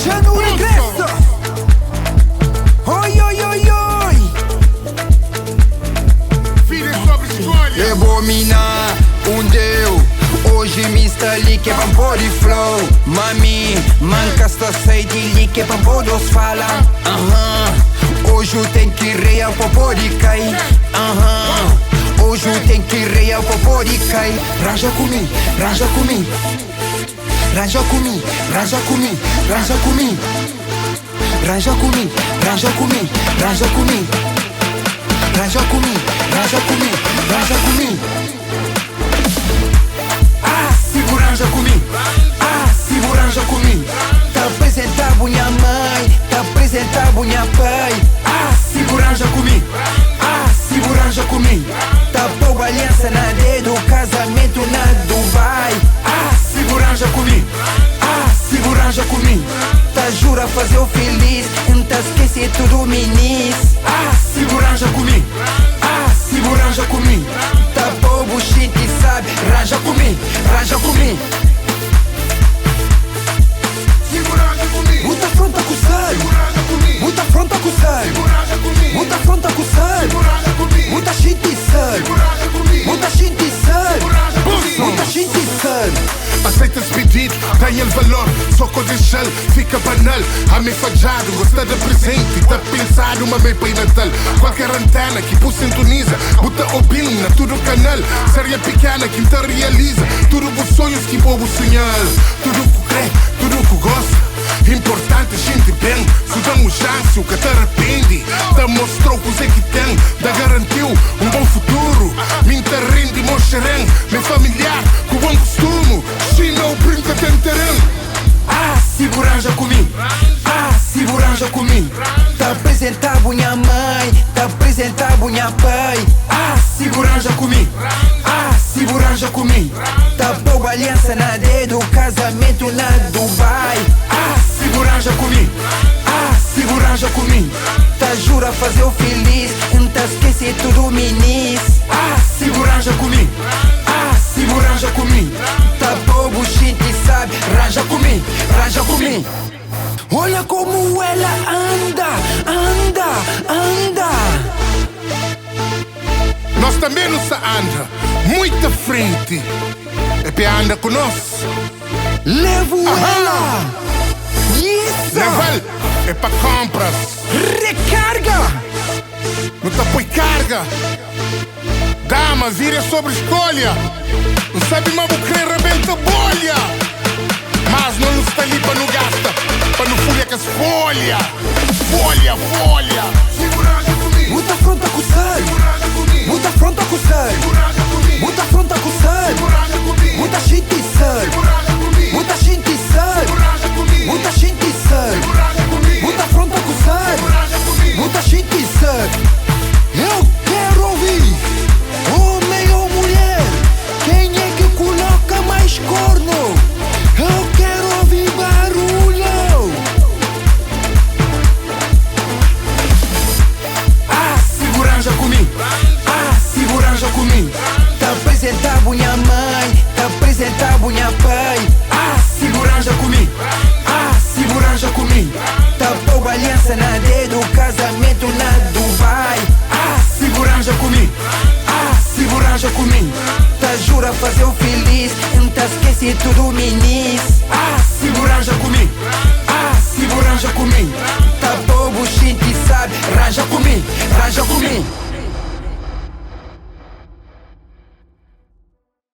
já não regressa. Oi, oi, oi, oi. Filha sobre escolha. É bom mina, deu. Hoje me está ali que é pra body flow. Mami, manca sta sei de li que é pra bodos fala. Hoje eu tenho que real pra body cair. Hoje eu tenho que real pra body cair. Raja comigo, raja comigo. Raja comigo, raja comigo, raja comigo. Raja comigo, raja comigo, raja comigo. Raja comigo, raja comigo, raja comigo. Seguranja comigo, seguranja comigo. Tá apresentar minha mãe, tá apresentar minha pai. Seguranja comigo, seguranja comigo. Tá pôr aliança na dedo, casamento na Dubai. Seguranja comigo, seguranja comigo. Tá jura fazer o feliz, tá esquecer tudo minis. Seguranja comigo, seguranja comigo. Tá pôr bullshit e sabe, raja comigo, raja comigo. Seguranja comigo. Muita fronta com sai. Seguranja comigo. Muita fronta com sai. Seguranja comigo. Muita fronta com sai. Seguranja comigo. Muita gente sai. Seguranja comigo. Muita gente sai. Seguranja comigo. Muita gente sai. Aceita esse pedido, tem ele valor. Só coisa gel, fica banal. A mim fajado, gosta de presente. Tá pensado, uma meia para Natal. Qualquer antena que por sintoniza, bota opina, tudo canal. Série pequena que te realiza. Tudo os sonhos que bobo sonhar. Tudo que crê, tudo que gosta. Importante a gente bem. Se damos chance, o que te arrepende. Te mostrou que você que tem. Te garantiu um bom futuro. Me interrende, meu xerém. Meu familiar, com bom costume. Se não brinca, tem terreno. Seguranja comigo, seguranja comigo. Tá apresentar minha mãe, tá apresentar minha pai. Seguranja comigo, seguranja comigo. Tá pôr aliança na dedo, casamento na Dubai. Seguranja comigo, seguranja comigo. Tá jura fazer o feliz, tá esquecer tudo minis. Seguranja comigo, seguranja comigo. Tá pôr bullshit e sabe, raja comigo, raja comigo. Olha como ela anda, anda, anda. Nós também não se anda muito à frente. É para anda conosco. Levo ela. Isso. Level é para compras. Recarga. Não te põe carga. Dama, vira sobre escolha. Não sabe mais o que rebenta bolha. Mas não está ali para não gasta. Para não folha com as folha. Folha, folha. Seguranja comigo. Muita fronta com sai. Seguranja comigo. Muita fronta com sai. Seguranja comigo. Muita fronta com sai. Seguranja comigo. Muita gente sai. Seguranja comigo. Muita gente sai. Seguranja comigo. Muita gente sai. Seguranja comigo. Muita fronta com sai. Seguranja comigo. Muita gente sai. Eu quero ouvir, homem ou mulher, quem é que coloca mais corno? Eu quero ouvir barulho. Seguranja comigo, seguranja comigo. Tá apresentar minha mãe, tá apresentar minha pai. Seguranja comigo, seguranja comigo. Tá pôr aliança na dedo, casamento na Dubai. Seguranja comigo, seguranja comigo. Tá jura fazer o feliz, tá esquecer tudo menino.